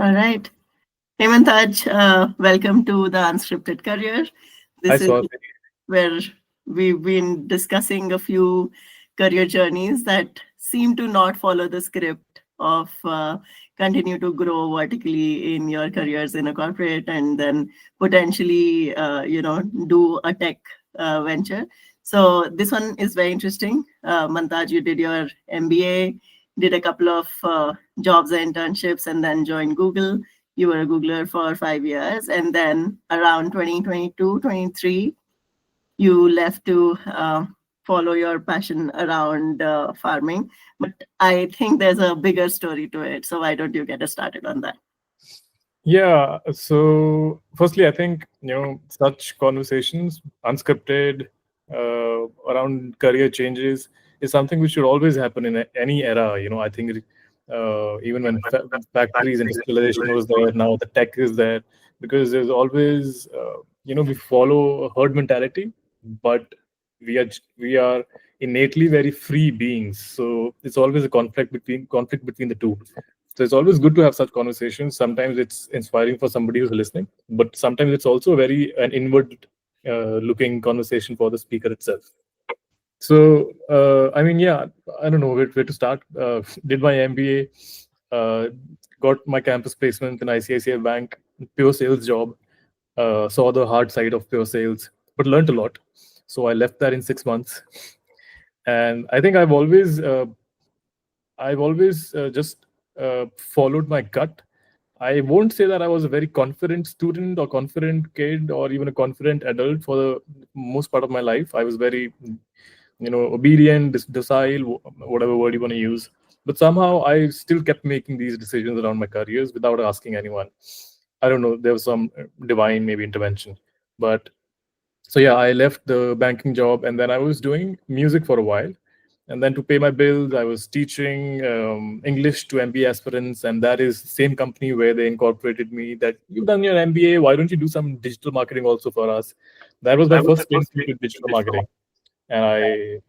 All right. Hey, Mantaj, welcome to the Unscripted Career. Hi, This is Swati. where we've been discussing a few career journeys that seem to not follow the script of continue to grow vertically in your careers in a corporate and then potentially, do a tech venture. So this one is very interesting. Mantaj, you did your MBA, did a couple of jobs and internships, and then joined Google. You were a Googler for 5 years, and then around 2022, 23, you left to follow your passion around farming. But I think there's a bigger story to it. So why don't you get us started on that? Yeah, so firstly, I think, such conversations, unscripted, around career changes is something which should always happen in any era. I think even when factories, industrialization was there, now the tech is there, because there's always, we follow a herd mentality, but we are innately very free beings. So it's always a conflict between the two. So it's always good to have such conversations. Sometimes it's inspiring for somebody who's listening, but sometimes it's also very an inward looking conversation for the speaker itself. So I mean, yeah, I don't know where to start. Did my MBA, got my campus placement in ICICI Bank, pure sales job. Saw the hard side of pure sales, but learned a lot. So I left that in 6 months, and I think I've always just followed my gut. I won't say that I was a very confident student or confident kid or even a confident adult for the most part of my life. I was very, obedient, docile, whatever word you want to use. But somehow I still kept making these decisions around my careers without asking anyone. I don't know. There was some divine maybe intervention, but so yeah, I left the banking job and then I was doing music for a while. And then to pay my bills, I was teaching English to MBA aspirants, and that is the same company where they incorporated me. That you've done your MBA, why don't you do some digital marketing also for us? That was my first stint into digital marketing, and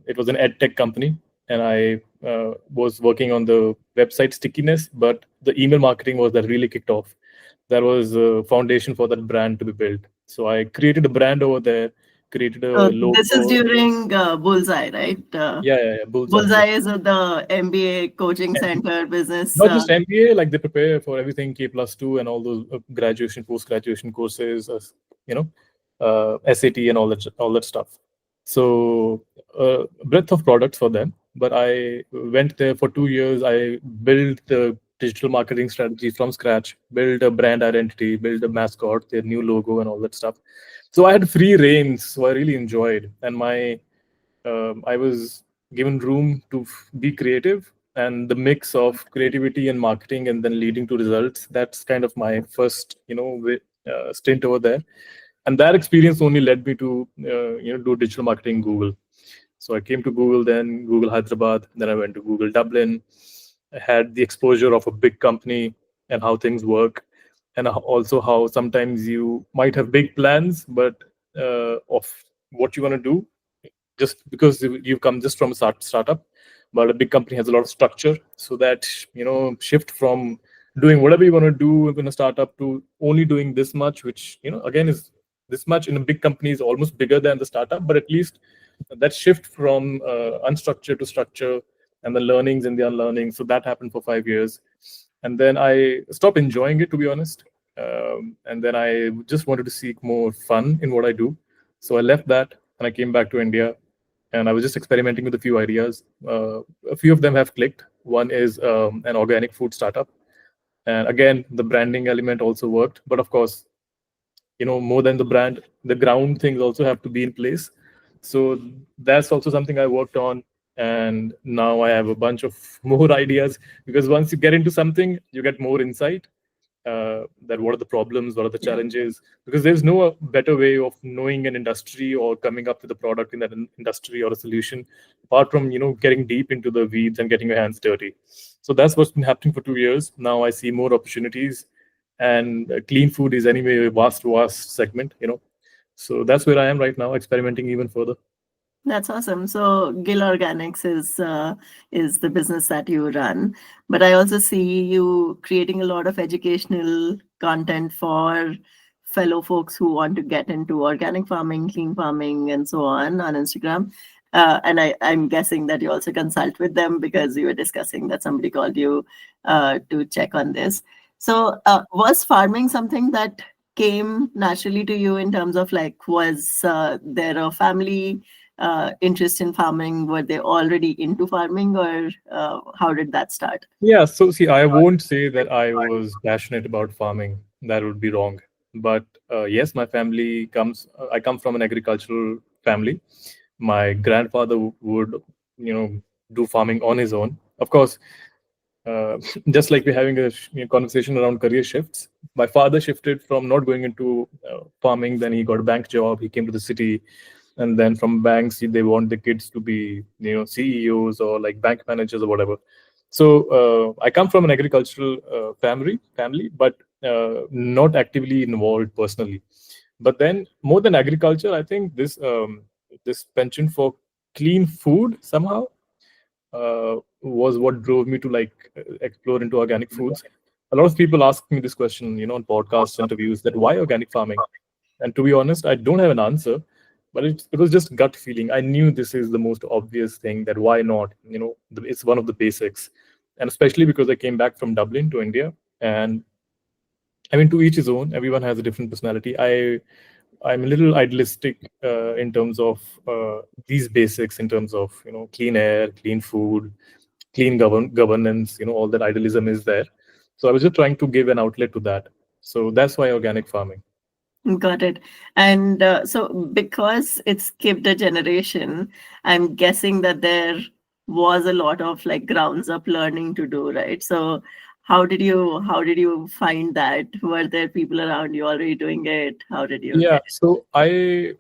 it was an ed tech company, and I was working on the website stickiness, but the email marketing was that really kicked off. That was a foundation for that brand to be built. So I created a brand over there, created a So this is logo. during Bullseye, right? Yeah, yeah, yeah, bullseye. Yeah. Bullseye is the MBA coaching center business. Not just MBA, like they prepare for everything K+2 and all those graduation, post graduation courses, you know, SAT and all that stuff. So breadth of products for them. But I went there for 2 years. I built the digital marketing strategy from scratch, build a brand identity, build a mascot, their new logo, and all that stuff. So I had free reins, so I really enjoyed. And I was given room to be creative, and the mix of creativity and marketing and then leading to results, that's kind of my first stint over there. And that experience only led me to do digital marketing in Google. So I came to Google, then Google Hyderabad, then I went to Google Dublin. I had the exposure of a big company and how things work, and also how sometimes you might have big plans, but of what you want to do, just because you've come just from a startup. But a big company has a lot of structure, so that shift from doing whatever you want to do in a startup to only doing this much, which again is this much in a big company, is almost bigger than the startup, but at least that shift from unstructured to structure, and the learnings and the unlearning. So that happened for 5 years, and then I stopped enjoying it, to be honest. And then I just wanted to seek more fun in what I do, so I left that and I came back to India, and I was just experimenting with a few ideas. A few of them have clicked. One is an organic food startup, and again, the branding element also worked. But of course, more than the brand, the ground things also have to be in place. So that's also something I worked on, and now I have a bunch of more ideas, because once you get into something, you get more insight, that what are the problems, what are the challenges, because there's no better way of knowing an industry or coming up with a product in that industry or a solution, apart from getting deep into the weeds and getting your hands dirty. So that's what's been happening for 2 years. Now I see more opportunities, and clean food is anyway a vast segment. So that's where I am right now, experimenting even further. That's awesome. So Gill Organics is the business that you run, but I also see you creating a lot of educational content for fellow folks who want to get into organic farming, clean farming, and so on Instagram. And I'm guessing that you also consult with them because you were discussing that somebody called you to check on this. So, was farming something that came naturally to you in terms of like, was there a family interest in farming? Were they already into farming, or how did that start? Yeah, so see, I won't say that I was passionate about farming. That would be wrong. But yes, my family comes. I come from an agricultural family. My grandfather would, you know, do farming on his own. Of course, uh, just like we're having a conversation around career shifts. My father shifted from not going into farming. Then he got a bank job. He came to the city, and then from banks they want the kids to be, you know, CEOs or like bank managers or whatever. So I come from an agricultural family, but not actively involved personally. But then more than agriculture, I think this penchant for clean food somehow was what drove me to like explore into organic foods. A lot of people ask me this question, you know, on podcasts, interviews, that why organic farming? And to be honest, I don't have an answer, but it was just gut feeling. I knew this is the most obvious thing, that why not? You know, it's one of the basics. And especially because I came back from Dublin to India, and I mean, to each his own. Everyone has a different personality. I'm a little idealistic in terms of these basics, in terms of, you know, clean air, clean food, clean governance. You know, all that idealism is there. So I was just trying to give an outlet to that. So that's why organic farming. Got it. And so, because it skipped a generation, I'm guessing that there was a lot of like grounds up learning to do, right? So, how did you find that? Were there people around you already doing it? How did you Yeah. get So I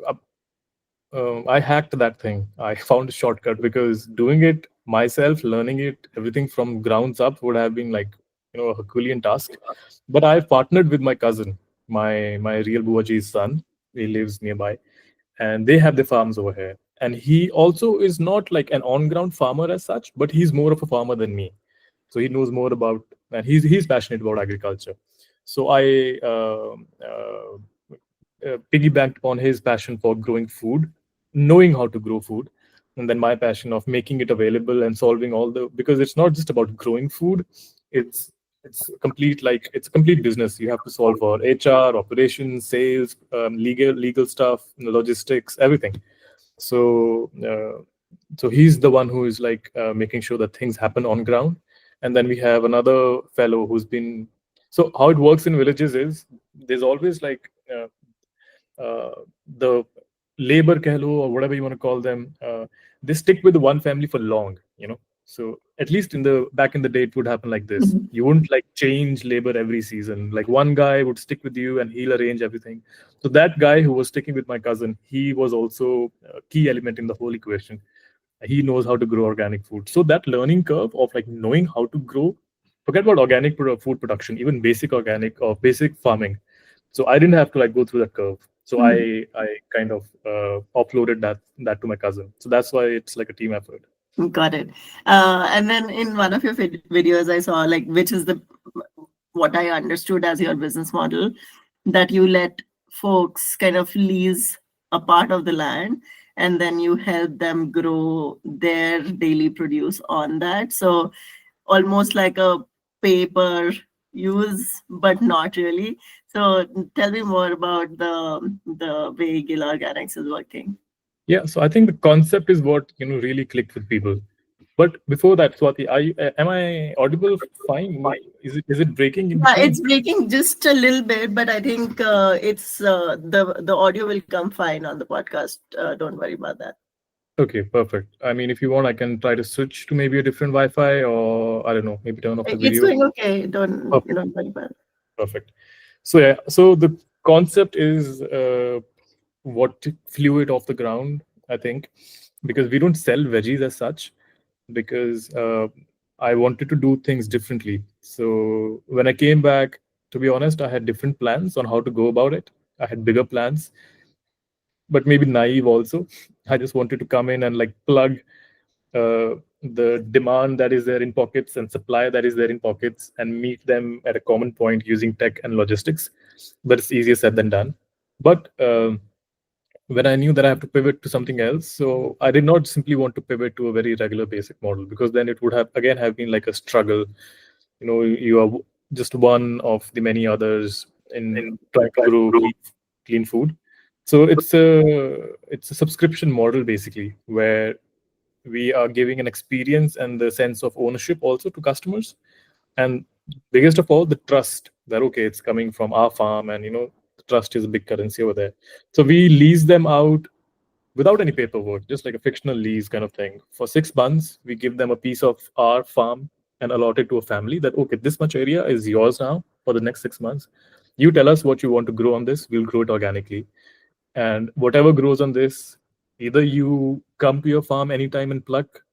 hacked that thing. I found a shortcut because doing it myself, learning it, everything from grounds up would have been like, you know, a Herculean task. But I partnered with my cousin, my real Buaji's son. He lives nearby, and they have the farms over here. And he also is not like an on-ground farmer as such, but he's more of a farmer than me. So he knows more about, and he's passionate about agriculture. So I piggybacked on his passion for growing food, knowing how to grow food, and then my passion of making it available and solving all the, because it's not just about growing food, it's it's a complete business. You have to solve for HR, operations, sales, legal stuff, logistics, everything. So so he's the one who is like making sure that things happen on ground. And then we have another fellow who's been, so how it works in villages is there's always like uh, the labor keh lo, or whatever you want to call them, they stick with one family for long, you know. So at least in the back in the day, it would happen like this. it? You wouldn't like change labor every season. Like one guy would stick with you and he'll arrange everything. So that guy who was sticking with my cousin, he was also a key element in the whole equation. He knows how to grow organic food. So that learning curve of like knowing how to grow, forget about organic food production, even basic organic or basic farming. So I didn't have to like go through that curve. So I kind of offloaded that to my cousin. So that's why it's like a team effort. Got it. And then in one of your videos, I saw like which is the what I understood as your business model, that you let folks kind of lease a part of the land and then you help them grow their daily produce on that. So almost like a paper use, but not really. So tell me more about the way Gill Organics is working. Yeah. So I think the concept is what, you know, really clicked with people. But before that, Swati, am I audible? Fine. Is it breaking in Yeah, between? it's breaking just a little bit, but I think it's the audio will come fine on the podcast. Don't worry about that. Okay, perfect. I mean, if you want, I can try to switch to maybe a different Wi-Fi, or I don't know, maybe turn off the It's video. going okay. Don't Perfect. worry about it. Perfect. So yeah, so the concept is what flew it off the ground, I think, because we don't sell veggies as such, because I wanted to do things differently. So when I came back, to be honest, I had different plans on how to go about it. I had bigger plans, but maybe naive also. I just wanted to come in and like plug the demand that is there in pockets and supply that is there in pockets and meet them at a common point using tech and logistics. But it's easier said than done. But when I knew that I have to pivot to something else, so I did not simply want to pivot to a very regular basic model, because then it would have again have been like a struggle. You are just one of the many others in trying to grow clean food. So it's a subscription model basically, where we are giving an experience and the sense of ownership also to customers, and biggest of all, the trust that okay, it's coming from our farm, and the trust is a big currency over there. So we lease them out without any paperwork, just like a fictional lease kind of thing. For 6 months, we give them a piece of our farm and allot it to a family that, okay, this much area is yours now for the next 6 months. You tell us what you want to grow on this, we'll grow it organically. And whatever grows on this, either you come to your farm anytime and pluck,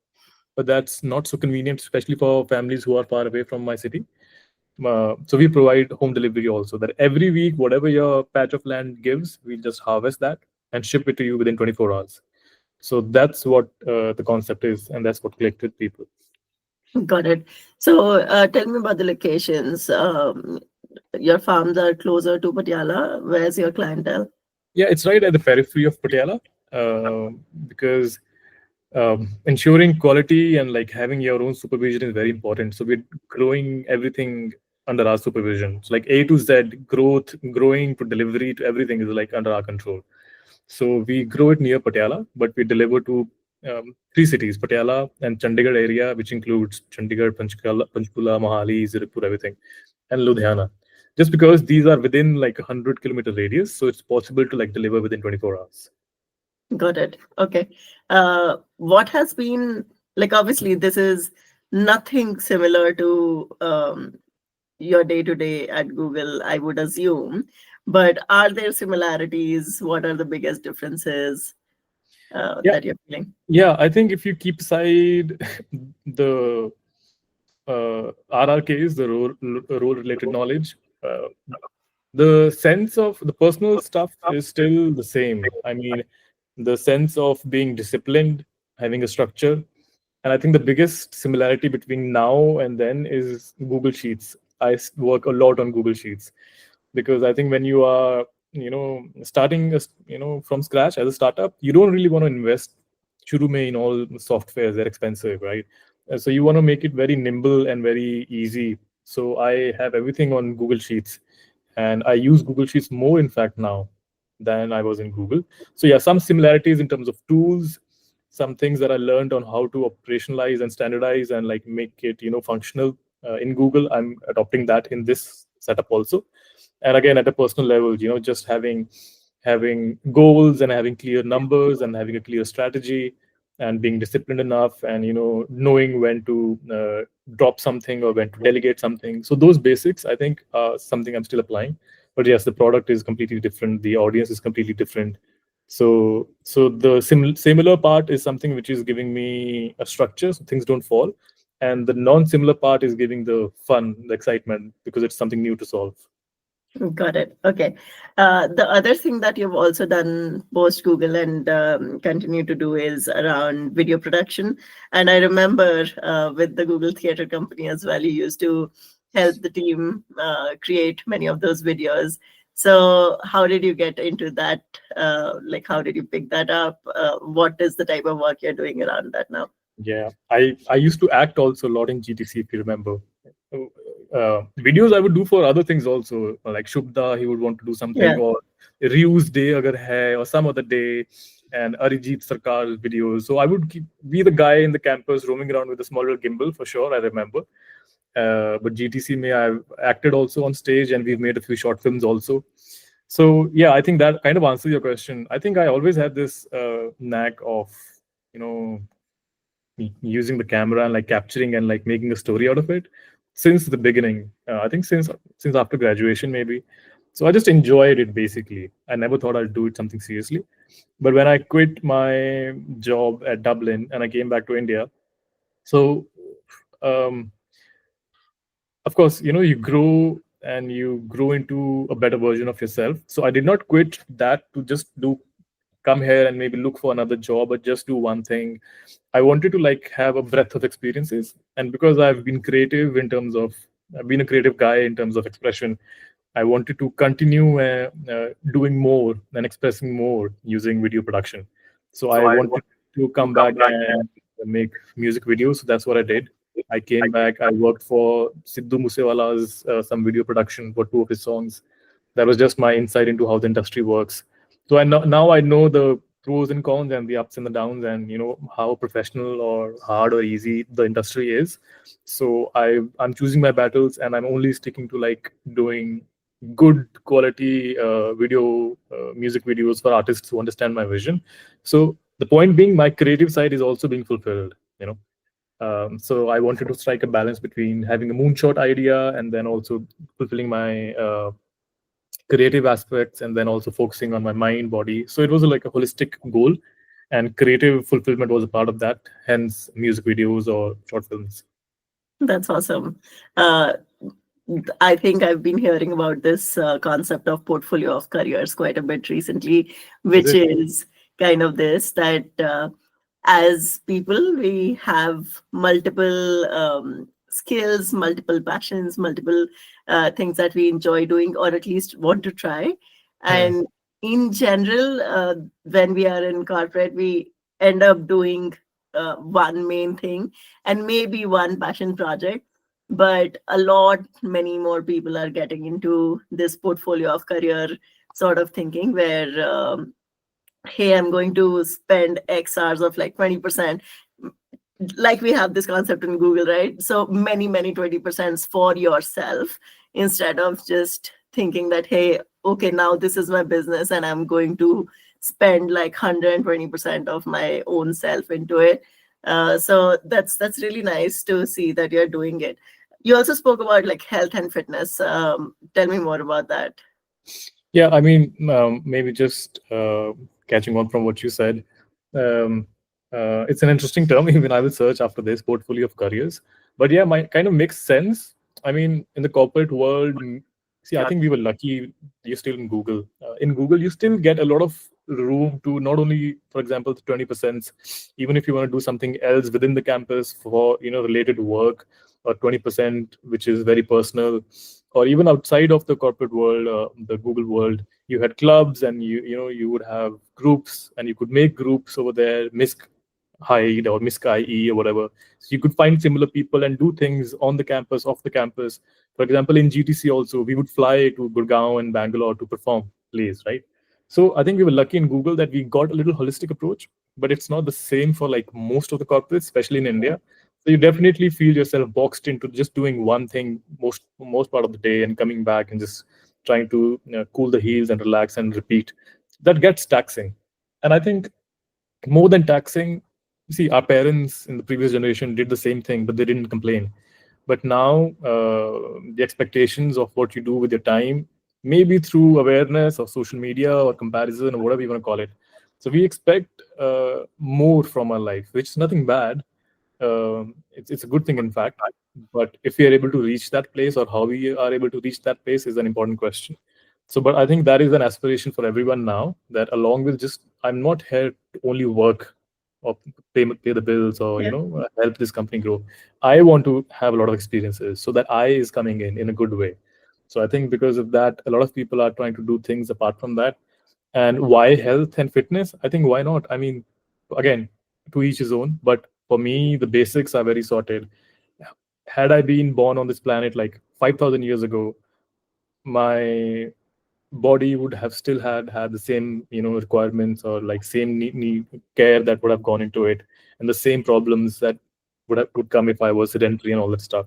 but that's not so convenient, especially for families who are far away from my city. So we provide home delivery also. That every week, whatever your patch of land gives, we just harvest that and ship it to you within 24 hours. So that's what the concept is, and that's what clicked with people. Got it. So tell me about the locations. Your farms are closer to Patiala. Where's your clientele? Yeah, it's right at the periphery of Patiala, because ensuring quality and like having your own supervision is very important. So we're growing everything under our supervision. So like A to Z, growing to delivery to everything is like under our control. So we grow it near Patiala, but we deliver to three cities: Patiala and Chandigarh area, which includes Chandigarh, Panchkula, Mohali, Ziripur, everything, and Ludhiana. Just because these are within like 100-kilometer radius, so it's possible to like deliver within 24 hours. Got it. Okay. What has been like, obviously, this is nothing similar to your day to day at Google, I would assume. But are there similarities? What are the biggest differences Yeah, that you're feeling? yeah. I think if you keep aside the RRKs, the role related knowledge, uh, the sense of the personal stuff is still the same. I mean, the sense of being disciplined, having a structure. And I think the biggest similarity between now and then is Google Sheets. Work a lot on Google Sheets, because I think when you are, starting, from scratch as a startup, you don't really want to invest shuru mein in all softwares. They're expensive, right? So you want to make it very nimble and very easy. So I have everything on Google Sheets, and I use Google Sheets more, in fact, now than I was in Google. So yeah, some similarities in terms of tools, some things that I learned on how to operationalize and standardize and like make it, functional in Google. I'm adopting that in this setup also. And again, at a personal level, just having goals and having clear numbers and having a clear strategy and being disciplined enough, and knowing when to drop something or when to delegate something. So those basics, I think, are something I'm still applying. But yes, the product is completely different, the audience is completely different. So the similar part is something which is giving me a structure so things don't fall, and the non-similar part is giving the fun, the excitement, because it's something new to solve. Got it. Okay. The other thing that you've also done post Google and continue to do is around video production. And I remember with the Google Theater Company as well, you used to help the team create many of those videos. So, how did you get into that? Like, how did you pick that up? What is the type of work you're doing around that now? Yeah, I used to act also a lot in GTC, if you remember. Videos I would do for other things also, like Shubda, he would want to do something, Yeah. or Ryu's Day agar hai, or some other day, and Arijit Sarkar's videos. So I would be the guy in the campus roaming around with a small little gimbal, for sure, I remember. But GTC may I've acted also on stage, and we've made a few short films also. So yeah, I think that kind of answers your question. I think I always had this knack of, you know, using the camera and like capturing and like making a story out of it since the beginning. I think since after graduation maybe. So I just enjoyed it basically. I never thought I'd do it something seriously. But when I quit my job at Dublin and I came back to India, so um, of course, you grow and you grow into a better version of yourself. So I did not quit that to just do come here and maybe look for another job or just do one thing. I wanted to like have a breadth of experiences, and because I've been creative in terms of I've been a creative guy in terms of expression, I wanted to continue doing more and expressing more using video production. So I wanted to come back and make music videos. So that's what I did. I came back. I worked for Sidhu Moosewala's some video production for two of his songs. That was just my insight into how the industry works. So I know, now I know the pros and cons and the ups and the downs, and how professional or hard or easy the industry is. So I'm choosing my battles, and I'm only sticking to like doing good quality video music videos for artists who understand my vision. So the point being, my creative side is also being fulfilled. So I wanted to strike a balance between having a moonshot idea and then also fulfilling my creative aspects, and then also focusing on my mind, body. So it was like a holistic goal, and creative fulfillment was a part of that. Hence, music videos or short films. That's awesome. Uh, I think I've been hearing about this concept of portfolio of careers quite a bit recently, Is which it? is kind of this that as people, we have multiple skills, multiple passions, multiple things that we enjoy doing or at least want to try. Hmm. And in general, when we are in corporate, we end up doing one main thing and maybe one passion project, but a lot many more people are getting into this portfolio of career sort of thinking where hey, I'm going to spend x hours of like 20%, like we have this concept in Google, right? So many 20% for yourself, instead of just thinking that, hey, okay, now this is my business and I'm going to spend like 120% of my own self into it. So that's really nice to see that you're doing it. You also spoke about like health and fitness. Tell me more about that. Yeah, I mean, maybe just catching on from what you said. Um, it's an interesting term. Even I will search after this portfolio of careers. But yeah, my kind of makes sense. I mean, in the corporate world, see, I think we were lucky. You're still in Google. In Google, you still get a lot of room to not only, for example, the 20%, even if you want to do something else within the campus for related work, or 20% which is very personal, or even outside of the corporate world, the Google world, you had clubs, and you would have groups, and you could make groups over there, misc hide or misc IE or whatever. So you could find similar people and do things on the campus, off the campus. For example, in GTC also, we would fly to Gurgaon and Bangalore to perform plays, right? So I think we were lucky in Google that we got a little holistic approach, but it's not the same for like most of the corporates, especially in India. So you definitely feel yourself boxed into just doing one thing most part of the day, and coming back and just trying to cool the heels and relax and repeat. That gets taxing. And I think more than taxing, see, our parents in the previous generation did the same thing, but they didn't complain. But now, the expectations of what you do with your time, maybe through awareness or social media or comparison or whatever you want to call it. So we expect more from our life, which is nothing bad. It's a good thing, in fact. But if we are able to reach that place, or how we are able to reach that place, is an important question. So, but I think that is an aspiration for everyone now, that along with just, I'm not here to only work or pay the bills, or Yeah. help this company grow. I want to have a lot of experiences, so that I is coming in a good way. So I think because of that, a lot of people are trying to do things apart from that. And why health and fitness? I think, why not? I mean, again, to each his own. But for me, the basics are very sorted. Had I been born on this planet like 5,000 years ago, my body would have still had the same requirements, or like same need care that would have gone into it, and the same problems that would come if I was sedentary and all that stuff.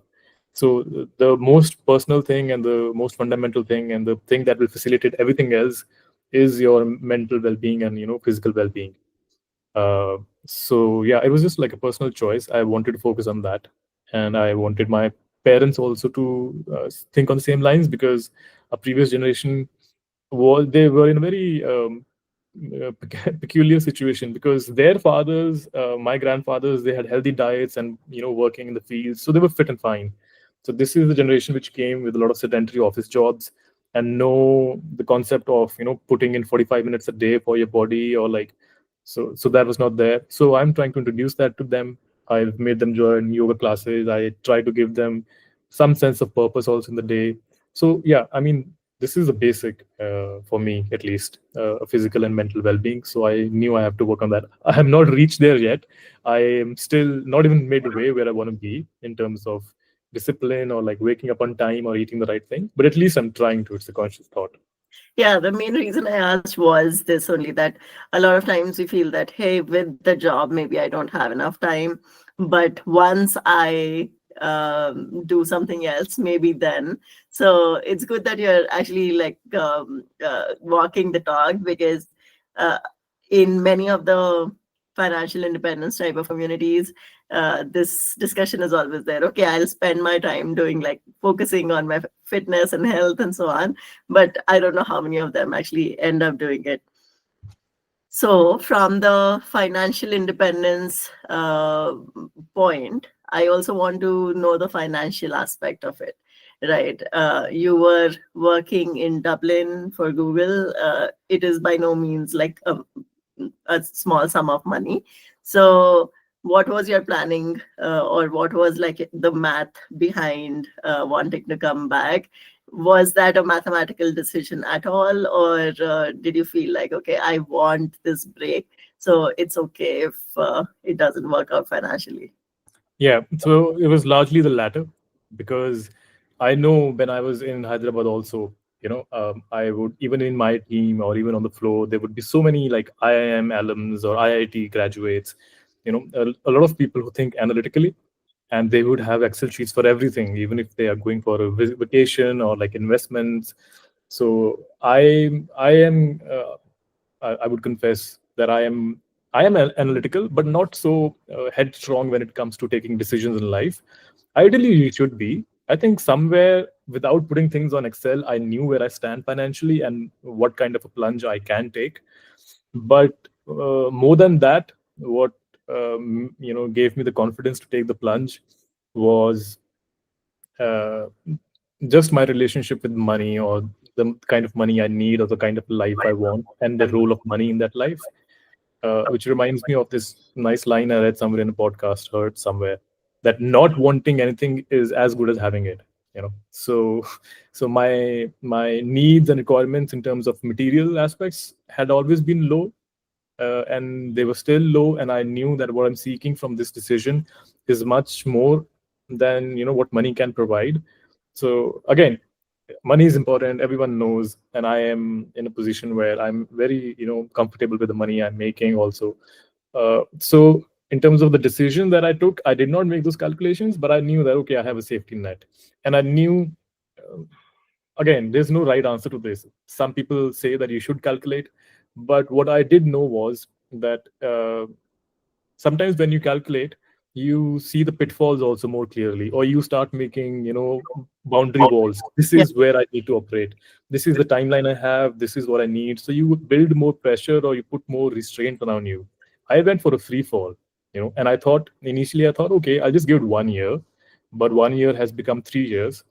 So the most personal thing, and the most fundamental thing, and the thing that will facilitate everything else, is your mental well-being and physical well-being. So yeah, it was just like a personal choice. I wanted to focus on that, and I wanted my parents also to think on the same lines, because a previous generation they were in a very peculiar situation, because their fathers, my grandfathers, they had healthy diets and working in the fields, so they were fit and fine. So this is the generation which came with a lot of sedentary office jobs, and know the concept of putting in 45 minutes a day for your body, or like, so that was not there. So I'm trying to introduce that to them. I've made them join yoga classes. I try to give them some sense of purpose also in the day. So yeah, I mean, this is a basic for me, at least, physical and mental well-being. So I knew I have to work on that. I have not reached there yet. I am still not even midway where I want to be in terms of discipline, or like waking up on time, or eating the right thing, but at least I'm trying to. It's a conscious thought. Yeah, the main reason I asked was this only, that a lot of times we feel that, hey, with the job, maybe I don't have enough time. But once I do something else, maybe then. So it's good that you're actually like walking the talk, because uh, in many of the financial independence type of communities, this discussion is always there. Okay, I'll spend my time doing like focusing on my fitness and health and so on, but I don't know how many of them actually end up doing it. So, from the financial independence point, I also want to know the financial aspect of it. Right. You were working in Dublin for Google. It is by no means like a small sum of money. So, what was your planning, or what was like the math behind wanting to come back? Was that a mathematical decision at all, or did you feel like, okay, I want this break, so it's okay if it doesn't work out financially? Yeah, so it was largely the latter, because I know when I was in Hyderabad also, I would, even in my team or even on the floor, there would be so many like IIM alums or IIT graduates, a lot of people who think analytically, and they would have Excel sheets for everything, even if they are going for a vacation or like investments. So I am I would confess that I am analytical, but not so headstrong when it comes to taking decisions in life. Ideally, you should be. I think somewhere, without putting things on Excel, I knew where I stand financially and what kind of a plunge I can take. But more than that, what gave me the confidence to take the plunge was uh, just my relationship with money, or the kind of money I need, or the kind of life I want, and the role of money in that life. Which reminds me of this nice line I read somewhere in a podcast, heard somewhere, that not wanting anything is as good as having it. So so my needs and requirements in terms of material aspects had always been low, and they were still low, and I knew that what I'm seeking from this decision is much more than what money can provide. So again, money is important, everyone knows, and I am in a position where I'm very comfortable with the money I'm making also. So in terms of the decision that I took, I did not make those calculations, but I knew that, okay, I have a safety net, and I knew, uh, again, there's no right answer to this. Some people say that you should calculate, but what I did know was that sometimes when you calculate, you see the pitfalls also more clearly, or you start making boundary walls. This Yeah. is where I need to operate, this is the timeline I have, this is what I need. So you would build more pressure, or you put more restraint around you. I went for a free fall, and I thought, initially I thought, okay, I'll just give it 1 year. But 1 year has become 3 years,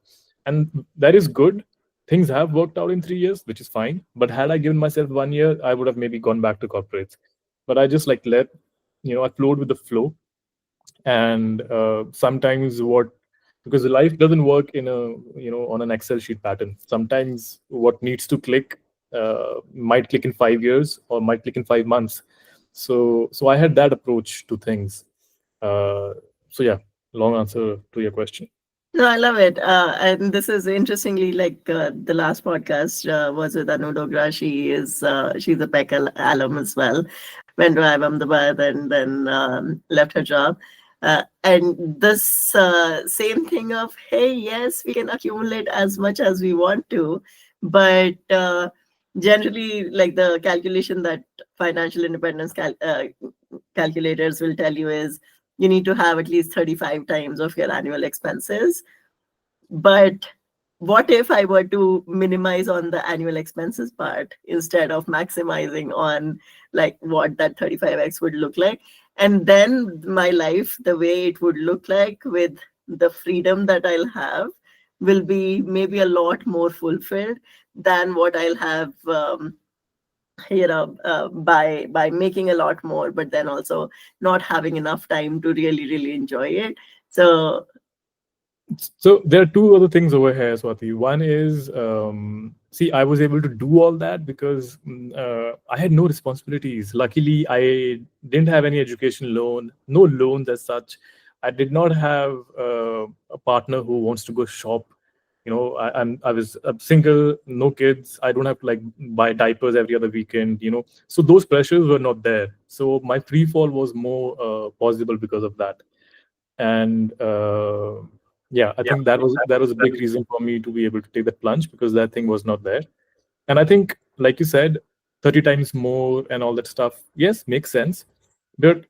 and that is good. Things have worked out in 3 years, which is fine. But had I given myself 1 year, I would have maybe gone back to corporates. But I just like let I flowed with the flow. And sometimes what, because life doesn't work in a on an Excel sheet pattern. Sometimes what needs to click might click in 5 years, or might click in 5 months. So I had that approach to things. So yeah, long answer to your question. No, I love it. And this is interestingly like the last podcast was with Anu Dogra. She's a PEC alum as well. Went to IIM Ahmedabad and then left her job. And this same thing of, hey, yes, we can accumulate as much as we want to, but generally, like the calculation that financial independence calculators will tell you is you need to have at least 35 times of your annual expenses. But what if I were to minimize on the annual expenses part instead of maximizing on like what that 35x would look like? And then my life, the way it would look like with the freedom that I'll have, will be maybe a lot more fulfilled than what I'll have, by making a lot more, but then also not having enough time to really enjoy it. So So there are two other things over here, Swati. One is, see, I was able to do all that because I had no responsibilities. Luckily, I didn't have any education loan, no loans as such. I did not have a partner who wants to go shop. I was single, no kids. I don't have to like buy diapers every other weekend. So those pressures were not there. So my free fall was more possible because of that. And yeah, I think that was a big reason for me to be able to take that plunge, because that thing was not there. And I think, like you said, 30 times more and all that stuff, yes, makes sense. But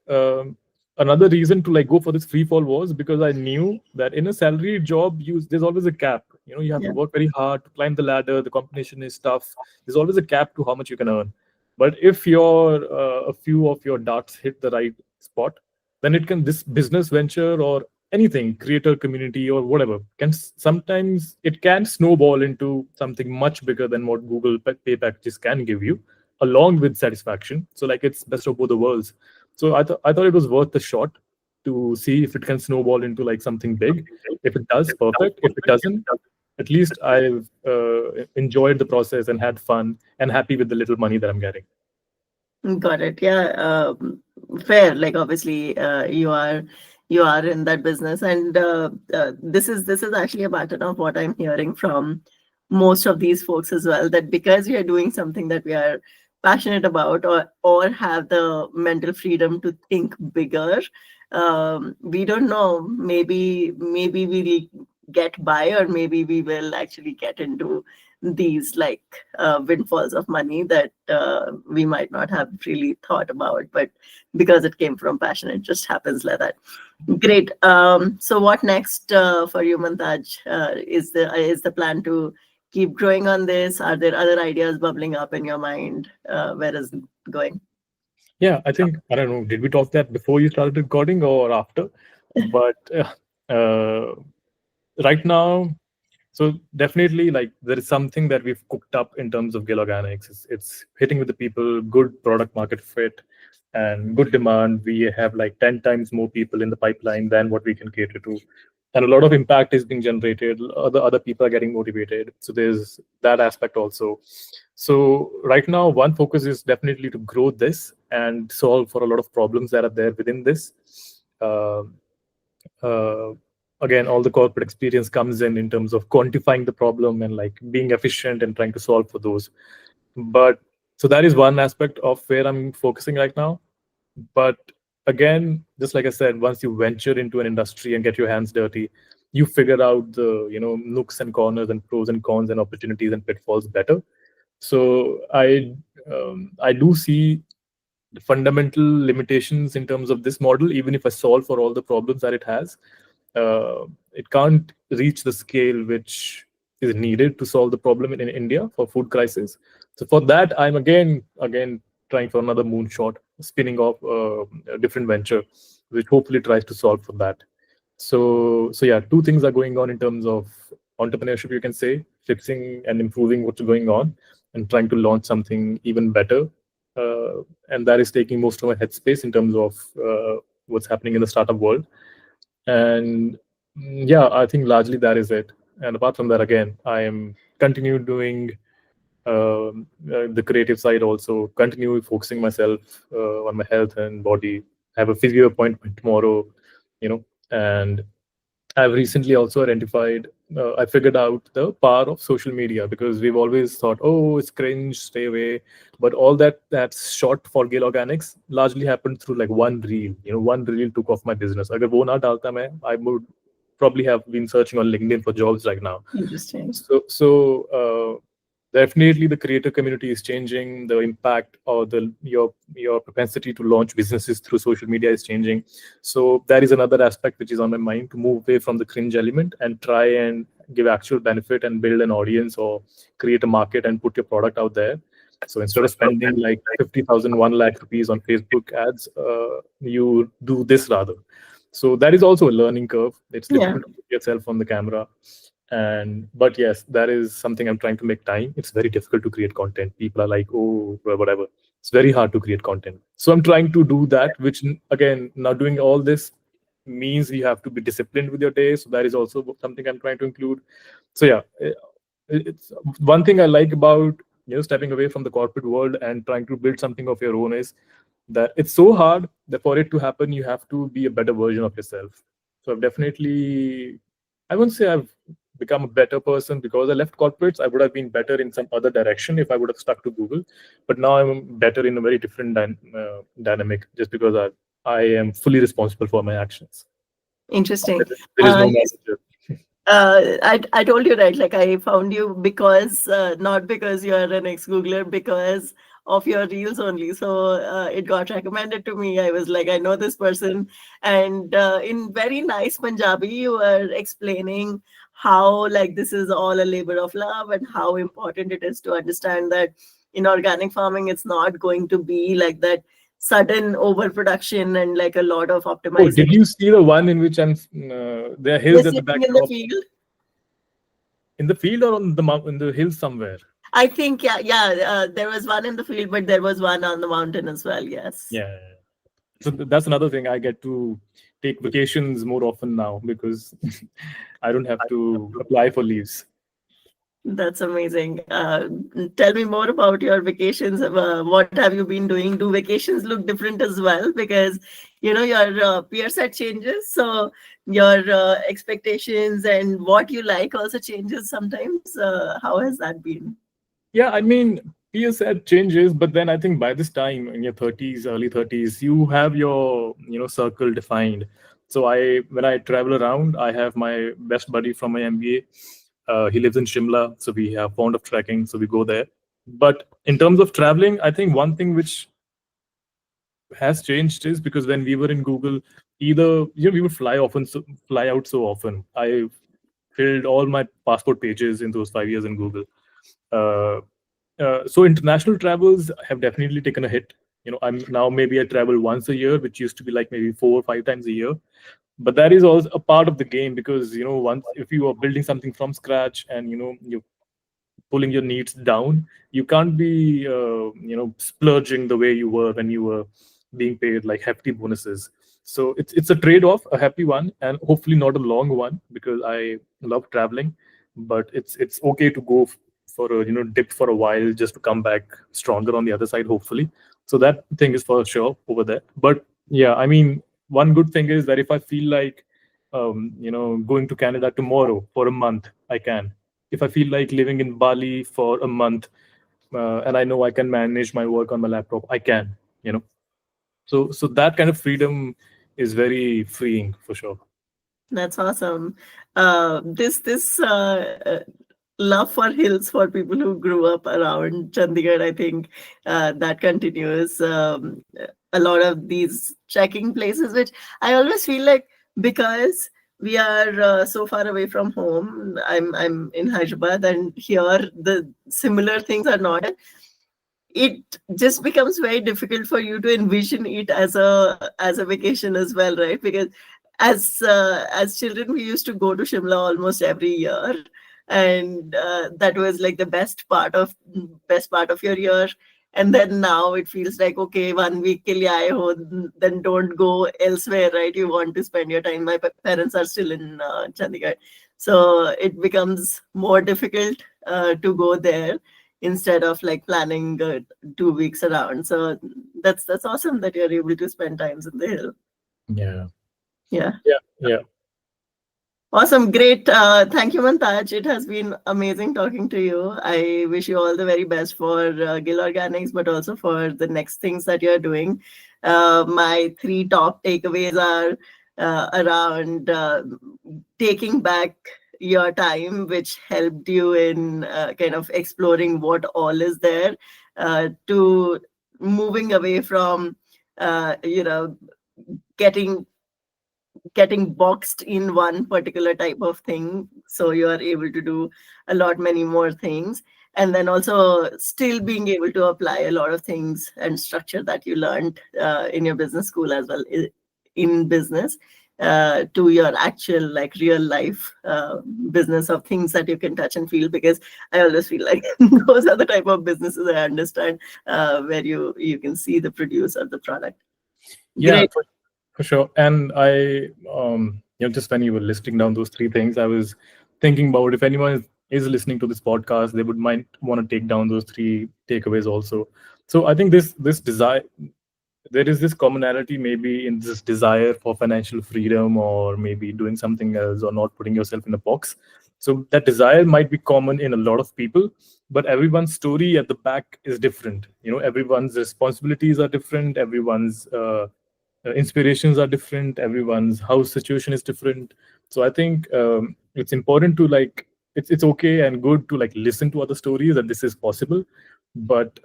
another reason to like go for this free fall was because I knew that in a salary job, there's always a cap. You have to yeah, work very hard to climb the ladder. The competition is tough. There's always a cap to how much you can earn. But if a few of your darts hit the right spot, then it can, this business venture or anything, creator community or whatever, sometimes it can snowball into something much bigger than what Google pay packages can give you, along with satisfaction. So like, it's best of both the worlds. So I thought it was worth the shot to see if it can snowball into like something big. If it does, perfect. If it doesn't, at least I've enjoyed the process and had fun and happy with the little money that I'm getting. got it. Yeah, fair. Like obviously, you are in that business, and this is actually a pattern of what I'm hearing from most of these folks as well. That because we are doing something that we are passionate about, or have the mental freedom to think bigger, we don't know. Maybe we'll get by, or maybe we will actually get into these like windfalls of money that we might not have really thought about, but because it came from passion, it just happens like that. Great. So what next for you, Mantaj? Is the plan to keep growing on this? Are there other ideas bubbling up in your mind? Where is it going? Yeah, I think, I don't know, did we talk that before you started recording or after? But right now, so definitely, like, there is something that we've cooked up in terms of Gill Organics. It's hitting with the people, good product market fit, and good demand. We have like 10 times more people in the pipeline than what we can cater to. And a lot of impact is being generated. Other people are getting motivated. So there's that aspect also. So right now, one focus is definitely to grow this and solve for a lot of problems that are there within this. Uh, uh, Again, all the corporate experience comes in terms of quantifying the problem and like being efficient and trying to solve for those. But so that is one aspect of where I'm focusing right now. But again, just like I said, once you venture into an industry and get your hands dirty, you figure out the nooks and corners and pros and cons and opportunities and pitfalls better. So I do see the fundamental limitations in terms of this model. Even if I solve for all the problems that it has, it can't reach the scale which is needed to solve the problem in India for food crisis. So for that, I'm again trying for another moonshot, spinning off a different venture, which hopefully tries to solve for that. So yeah, two things are going on in terms of entrepreneurship, you can say, fixing and improving what's going on, and trying to launch something even better. And that is taking most of my headspace in terms of what's happening in the startup world. And yeah, I think largely that is it. And apart from that, again, I am continue doing the creative side, also continue focusing myself on my health and body. I have a physio appointment tomorrow, and I've recently also identified, I figured out the power of social media, because we've always thought, oh, it's cringe, stay away. But all that's shot for Gill Organics largely happened through like one reel. One reel took off my business. Agar wo na dalta main, I would probably have been searching on LinkedIn for jobs right now. Interesting. So definitely the creator community is changing. The impact or your propensity to launch businesses through social media is changing. So that is another aspect which is on my mind, to move away from the cringe element and try and give actual benefit and build an audience or create a market and put your product out there. So instead of spending like 50,000, 1 lakh rupees on Facebook ads, you do this rather. So that is also a learning curve. It's Yeah. difficult to put yourself on the camera. And but yes, that is something I'm trying to make time. It's very difficult to create content. People are like, oh, well, whatever. It's very hard to create content. So I'm trying to do that, which again, now doing all this means you have to be disciplined with your day. So that is also something I'm trying to include. So yeah, it's one thing I like about stepping away from the corporate world and trying to build something of your own is that it's so hard that for it to happen, you have to be a better version of yourself. So I've definitely, I wouldn't say I've become a better person because I left corporates. I would have been better in some other direction if I would have stuck to Google. But now I'm better in a very different dynamic just because I am fully responsible for my actions. Interesting. There is no manager. I told you, right, like I found you because not because you're an ex-Googler, because of your reels only. So it got recommended to me. I was like, I know this person. And in very nice Punjabi, you were explaining how like this is all a labor of love and how important it is to understand that in organic farming, it's not going to be like that sudden overproduction and like a lot of Oh, did optimization. you see the one in which there are You're hills at the sitting in the backdrop? field. In the field or on the in the hills somewhere? I think, yeah. There was one in the field, but there was one on the mountain as well. Yes, Yeah. So that's another thing. I get to take vacations more often now because I don't have to apply for leaves. that's amazing. Tell me more about your vacations. What have you been doing? Do vacations look different as well? Because your peer set changes, so your expectations and what you like also changes sometimes. How has that been? Yeah, I mean, peer set changes, but then I think by this time in your 30s, early 30s, you have your circle defined. So when I travel around, I have my best buddy from my MBA. He lives in Shimla, so we have fond of trekking, so we go there. But in terms of traveling, I think one thing which has changed is because when we were in Google, either we would fly out so often. I filled all my passport pages in those 5 years in Google. Uh, so international travels have definitely taken a hit. I'm now maybe I travel once a year, which used to be like maybe 4 or 5 times a year. But that is also a part of the game because once if you are building something from scratch and you pulling your needs down, you can't be splurging the way you were when you were being paid like hefty bonuses. So it's a trade-off, a happy one, and hopefully not a long one because I love traveling. But it's okay to go for a dip for a while just to come back stronger on the other side, hopefully. So that thing is for sure over there. But yeah, I mean, one good thing is that if I feel like going to Canada tomorrow for a month, I can. If I feel like living in Bali for a month, and I know I can manage my work on my laptop, I can. So that kind of freedom is very freeing for sure. That's awesome. This love for hills for people who grew up around Chandigarh, I think that continues. A lot of these trekking places, which I always feel like because we are so far away from home. I'm in Hyderabad, and here the similar things are not. It just becomes very difficult for you to envision it as a vacation as well, right? Because as children we used to go to Shimla almost every year, and that was like the best part of your year. And then now it feels like, okay, 1 week ke liye aaye ho, then don't go elsewhere, right? You want to spend your time. My parents are still in Chandigarh, so it becomes more difficult to go there instead of like planning 2 weeks around. So that's awesome that you're able to spend times in the hill. Yeah. Yeah. Yeah. Awesome. Great. Thank you, Mantaj. It has been amazing talking to you. I wish you all the very best for Gill Organics, but also for the next things that you're doing. My three top takeaways are around taking back your time, which helped you in kind of exploring what all is there, to moving away from, getting getting boxed in one particular type of thing, so you are able to do a lot many more things, and then also still being able to apply a lot of things and structure that you learned in your business school as well, in business. to your actual, like, real life business of things that you can touch and feel. Because I always feel like those are the type of businesses I understand, where you can see the produce of the product. Yeah, Great. for sure. And just when you were listing down those three things, I was thinking about if anyone is listening to this podcast, they would might want to take down those three takeaways also. So I think this desire, there is this commonality maybe in this desire for financial freedom, or maybe doing something else, or not putting yourself in a box. So that desire might be common in a lot of people, but everyone's story at the back is different. Everyone's responsibilities are different, everyone's inspirations are different, everyone's house situation is different. So I think it's important to like, it's okay and good to like listen to other stories that this is possible, but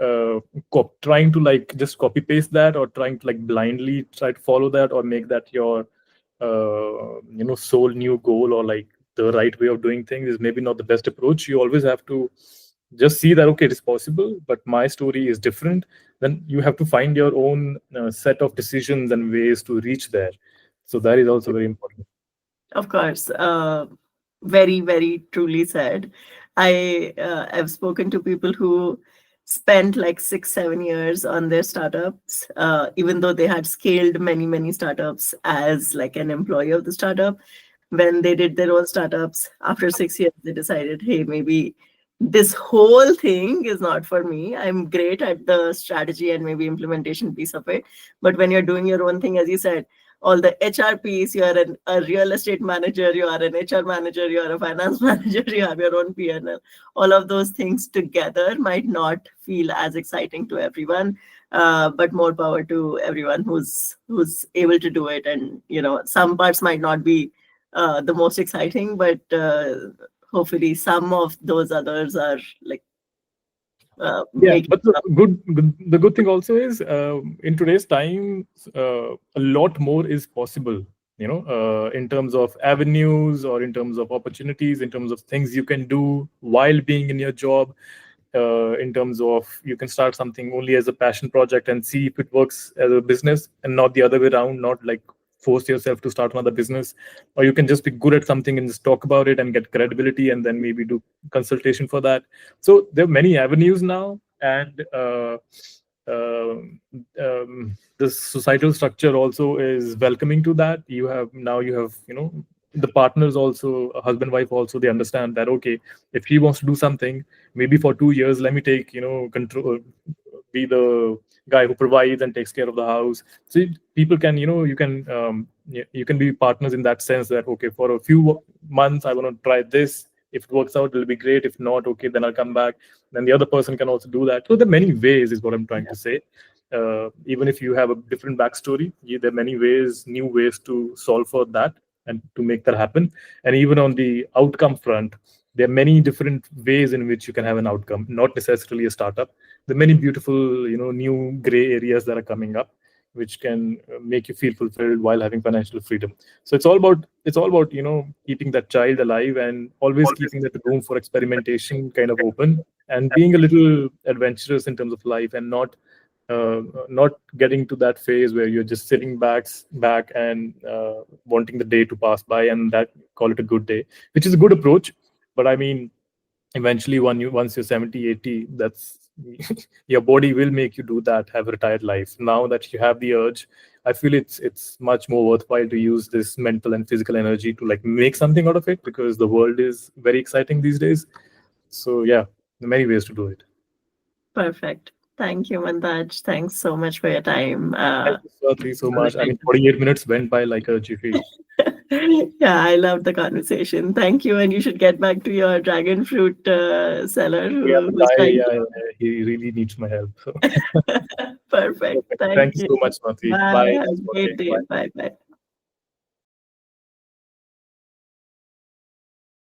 trying to like just copy paste that, or trying to like blindly try to follow that, or make that your sole new goal, or like the right way of doing things, is maybe not the best approach. You always have to just see that, okay, it is possible, but my story is different. Then you have to find your own set of decisions and ways to reach there. So that is also very important. Of course, very, very truly said. I've spoken to people who spent like 6, 7 years on their startups, even though they had scaled many, many startups as like an employee of the startup. When they did their own startups, after 6 years, they decided, hey, maybe this whole thing is not for me. I'm great at the strategy and maybe implementation piece of it. But when you're doing your own thing, as you said, all the HR piece, you are a real estate manager, you are an HR manager, you are a finance manager, you have your own P&L. All of those things together might not feel as exciting to everyone, but more power to everyone who's able to do it. And some parts might not be the most exciting, but hopefully some of those others are like Yeah, making but the good thing also is, in today's time, a lot more is possible. In terms of avenues, or in terms of opportunities, in terms of things you can do while being in your job. In terms of, you can start something only as a passion project and see if it works as a business, and not the other way around. Not like force yourself to start another business, or you can just be good at something and just talk about it and get credibility, and then maybe do consultation for that. So there are many avenues now, and uh, the societal structure also is welcoming to that. You have the partners also, husband wife also, they understand that, okay, if he wants to do something, maybe for 2 years, let me take control, be the guy who provides and takes care of the house. So people can, you can be partners in that sense, that, okay, for a few months I want to try this. If it works out, it'll be great. If not, okay, then I'll come back. Then the other person can also do that. So there are many ways, is what I'm trying to say. Even if you have a different backstory, there are many ways, new ways to solve for that and to make that happen. And even on the outcome front, there are many different ways in which you can have an outcome, not necessarily a startup. There are many beautiful, new gray areas that are coming up, which can make you feel fulfilled while having financial freedom. So it's all about keeping that child alive, and always keeping that room for experimentation kind of open, and being a little adventurous in terms of life, and not getting to that phase where you're just sitting back and wanting the day to pass by, and that call it a good day, which is a good approach. But I mean, eventually, once you're 70, 80, that's your body will make you do that, have a retired life. Now that you have the urge, I feel it's much more worthwhile to use this mental and physical energy to like make something out of it, because the world is very exciting these days. So yeah, there are many ways to do it. perfect. Thank you, Mantaj. Thanks so much for your time. Thank you, Swati, so much. I mean, 48 minutes went by like a jiffy. Yeah, I love the conversation. Thank you. And you should get back to your dragon fruit seller Yeah, who's trying yeah, he really needs my help. So to. Perfect. perfect. Thank Thank you you. so much, Swati. Bye. Bye. Have Nice a great talking. day. Bye. Bye. Bye.